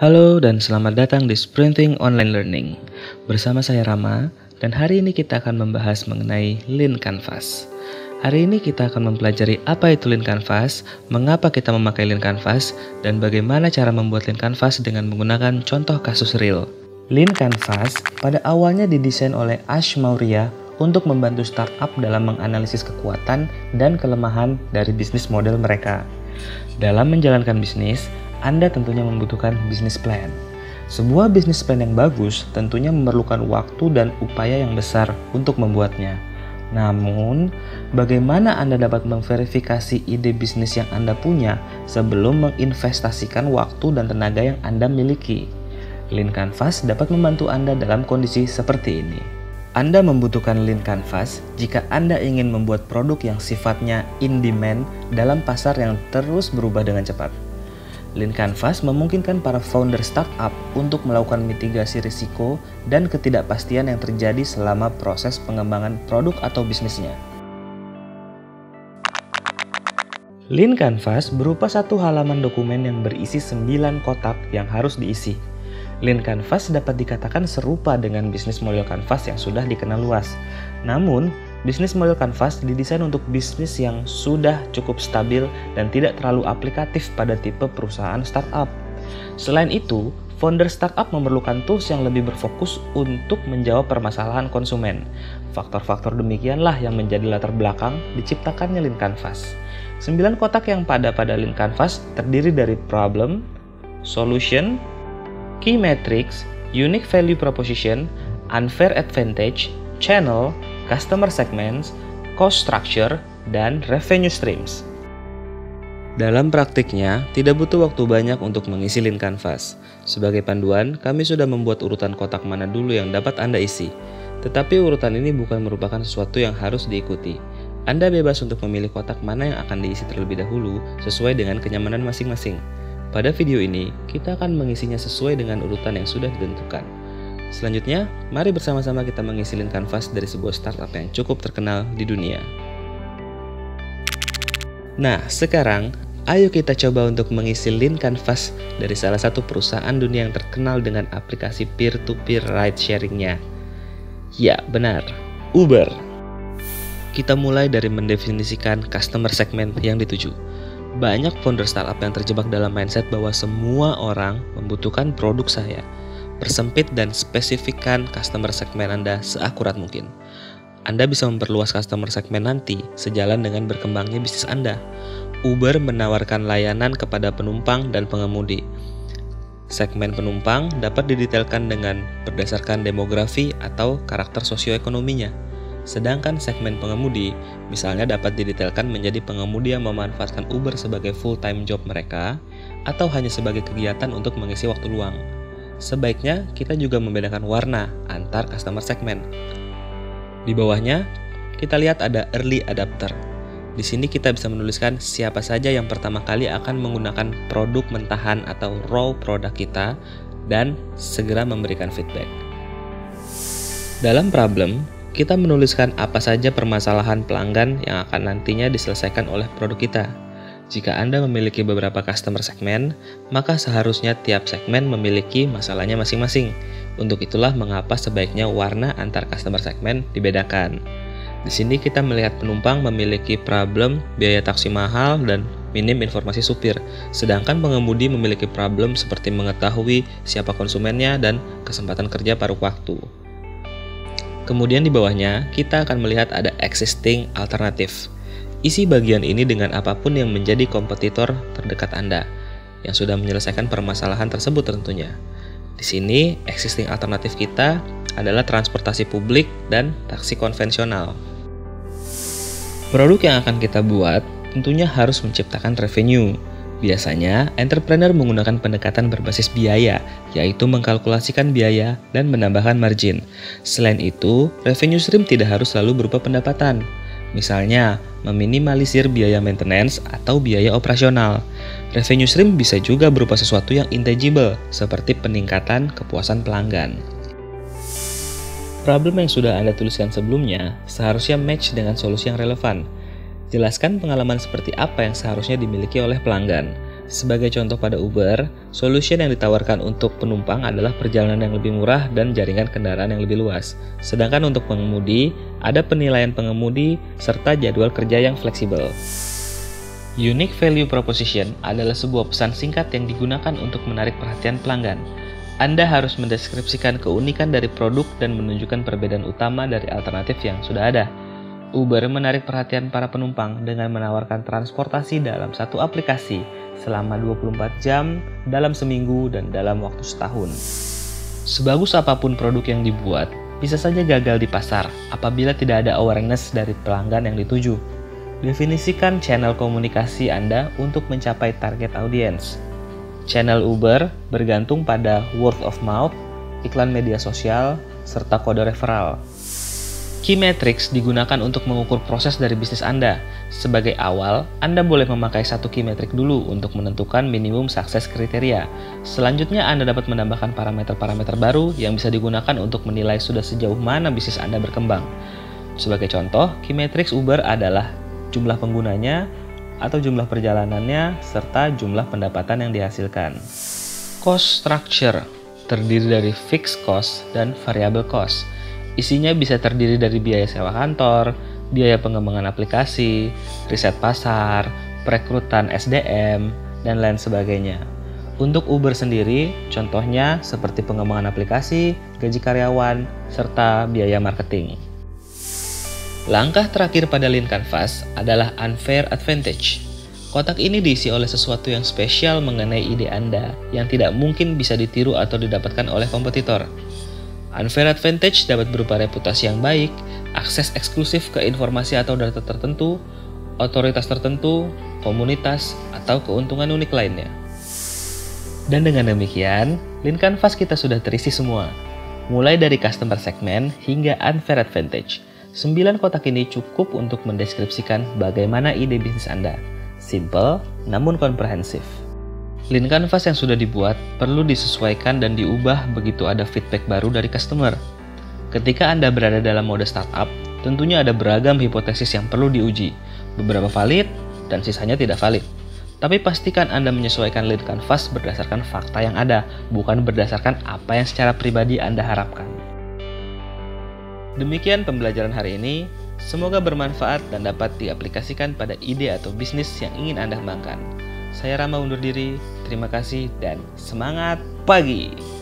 Halo dan selamat datang di Sprinting Online Learning. Bersama saya Rama, dan hari ini kita akan membahas mengenai Lean Canvas. Hari ini kita akan mempelajari apa itu Lean Canvas, mengapa kita memakai Lean Canvas, dan bagaimana cara membuat Lean Canvas dengan menggunakan contoh kasus real. Lean Canvas pada awalnya didesain oleh Ash Maurya untuk membantu startup dalam menganalisis kekuatan dan kelemahan dari bisnis model mereka. Dalam menjalankan bisnis, Anda tentunya membutuhkan bisnis plan. Sebuah bisnis plan yang bagus tentunya memerlukan waktu dan upaya yang besar untuk membuatnya. Namun, bagaimana Anda dapat memverifikasi ide bisnis yang Anda punya sebelum menginvestasikan waktu dan tenaga yang Anda miliki? Lean Canvas dapat membantu Anda dalam kondisi seperti ini. Anda membutuhkan Lean Canvas jika Anda ingin membuat produk yang sifatnya in demand dalam pasar yang terus berubah dengan cepat. Lean Canvas memungkinkan para founder startup untuk melakukan mitigasi risiko dan ketidakpastian yang terjadi selama proses pengembangan produk atau bisnisnya. Lean Canvas berupa satu halaman dokumen yang berisi 9 kotak yang harus diisi. Lean Canvas dapat dikatakan serupa dengan bisnis model Canvas yang sudah dikenal luas. Namun, bisnis model Canvas didesain untuk bisnis yang sudah cukup stabil dan tidak terlalu aplikatif pada tipe perusahaan startup. Selain itu, founder startup memerlukan tools yang lebih berfokus untuk menjawab permasalahan konsumen. Faktor-faktor demikianlah yang menjadi latar belakang diciptakannya Lean Canvas. 9 kotak yang pada Lean Canvas terdiri dari problem, solution, key metrics, unique value proposition, unfair advantage, channel, customer segments, cost structure, dan revenue streams. Dalam praktiknya, tidak butuh waktu banyak untuk mengisi Lean Canvas. Sebagai panduan, kami sudah membuat urutan kotak mana dulu yang dapat Anda isi. Tetapi urutan ini bukan merupakan sesuatu yang harus diikuti. Anda bebas untuk memilih kotak mana yang akan diisi terlebih dahulu sesuai dengan kenyamanan masing-masing. Pada video ini, kita akan mengisinya sesuai dengan urutan yang sudah ditentukan. Selanjutnya, mari bersama-sama kita mengisi Lean Canvas dari sebuah startup yang cukup terkenal di dunia. Nah, sekarang, ayo kita coba untuk mengisi Lean Canvas dari salah satu perusahaan dunia yang terkenal dengan aplikasi peer-to-peer ride-sharing-nya. Ya, benar, Uber. Kita mulai dari mendefinisikan customer segment yang dituju. Banyak founder startup yang terjebak dalam mindset bahwa semua orang membutuhkan produk saya. Persempit dan spesifikkan customer segmen Anda seakurat mungkin. Anda bisa memperluas customer segmen nanti sejalan dengan berkembangnya bisnis Anda. Uber menawarkan layanan kepada penumpang dan pengemudi. Segmen penumpang dapat didetailkan dengan berdasarkan demografi atau karakter sosioekonominya. Sedangkan segmen pengemudi misalnya dapat didetailkan menjadi pengemudi yang memanfaatkan Uber sebagai full-time job mereka atau hanya sebagai kegiatan untuk mengisi waktu luang. Sebaiknya kita juga membedakan warna antar customer segmen. Di bawahnya, kita lihat ada early adopter. Di sini kita bisa menuliskan siapa saja yang pertama kali akan menggunakan produk mentahan atau raw produk kita dan segera memberikan feedback. Dalam problem, kita menuliskan apa saja permasalahan pelanggan yang akan nantinya diselesaikan oleh produk kita. Jika Anda memiliki beberapa customer segmen, maka seharusnya tiap segmen memiliki masalahnya masing-masing. Untuk itulah mengapa sebaiknya warna antar customer segmen dibedakan. Di sini kita melihat penumpang memiliki problem biaya taksi mahal dan minim informasi supir, sedangkan pengemudi memiliki problem seperti mengetahui siapa konsumennya dan kesempatan kerja paruh waktu. Kemudian di bawahnya, kita akan melihat ada existing alternative. Isi bagian ini dengan apapun yang menjadi kompetitor terdekat Anda, yang sudah menyelesaikan permasalahan tersebut tentunya. Di sini, existing alternatif kita adalah transportasi publik dan taksi konvensional. Produk yang akan kita buat tentunya harus menciptakan revenue. Biasanya, entrepreneur menggunakan pendekatan berbasis biaya, yaitu mengkalkulasikan biaya dan menambahkan margin. Selain itu, revenue stream tidak harus selalu berupa pendapatan. Misalnya, meminimalisir biaya maintenance atau biaya operasional. Revenue stream bisa juga berupa sesuatu yang intangible, seperti peningkatan kepuasan pelanggan. Problem yang sudah Anda tuliskan sebelumnya seharusnya match dengan solusi yang relevan. Jelaskan pengalaman seperti apa yang seharusnya dimiliki oleh pelanggan. Sebagai contoh pada Uber, solution yang ditawarkan untuk penumpang adalah perjalanan yang lebih murah dan jaringan kendaraan yang lebih luas. Sedangkan untuk pengemudi, ada penilaian pengemudi serta jadwal kerja yang fleksibel. Unique Value Proposition adalah sebuah pesan singkat yang digunakan untuk menarik perhatian pelanggan. Anda harus mendeskripsikan keunikan dari produk dan menunjukkan perbedaan utama dari alternatif yang sudah ada. Uber menarik perhatian para penumpang dengan menawarkan transportasi dalam satu aplikasi selama 24 jam, dalam seminggu, dan dalam waktu setahun. Sebagus apapun produk yang dibuat, bisa saja gagal di pasar apabila tidak ada awareness dari pelanggan yang dituju. Definisikan channel komunikasi Anda untuk mencapai target audiens. Channel Uber bergantung pada word of mouth, iklan media sosial, serta kode referral. Key metrics digunakan untuk mengukur proses dari bisnis Anda. Sebagai awal, Anda boleh memakai satu key metric dulu untuk menentukan minimum sukses kriteria. Selanjutnya, Anda dapat menambahkan parameter-parameter baru yang bisa digunakan untuk menilai sudah sejauh mana bisnis Anda berkembang. Sebagai contoh, key metrics Uber adalah jumlah penggunanya atau jumlah perjalanannya serta jumlah pendapatan yang dihasilkan. Cost structure terdiri dari fixed cost dan variable cost. Isinya bisa terdiri dari biaya sewa kantor, biaya pengembangan aplikasi, riset pasar, perekrutan SDM, dan lain sebagainya. Untuk Uber sendiri, contohnya seperti pengembangan aplikasi, gaji karyawan, serta biaya marketing. Langkah terakhir pada Lean Canvas adalah Unfair Advantage. Kotak ini diisi oleh sesuatu yang spesial mengenai ide Anda yang tidak mungkin bisa ditiru atau didapatkan oleh kompetitor. Unfair Advantage dapat berupa reputasi yang baik, akses eksklusif ke informasi atau data tertentu, otoritas tertentu, komunitas, atau keuntungan unik lainnya. Dan dengan demikian, Lean Canvas kita sudah terisi semua. Mulai dari customer segment hingga Unfair Advantage. 9 kotak ini cukup untuk mendeskripsikan bagaimana ide bisnis Anda. Simple, namun komprehensif. Lean Canvas yang sudah dibuat perlu disesuaikan dan diubah begitu ada feedback baru dari customer. Ketika Anda berada dalam mode startup, tentunya ada beragam hipotesis yang perlu diuji. Beberapa valid dan sisanya tidak valid. Tapi pastikan Anda menyesuaikan Lean Canvas berdasarkan fakta yang ada, bukan berdasarkan apa yang secara pribadi Anda harapkan. Demikian pembelajaran hari ini. Semoga bermanfaat dan dapat diaplikasikan pada ide atau bisnis yang ingin Anda kembangkan. Saya Rama undur diri, terima kasih dan semangat pagi!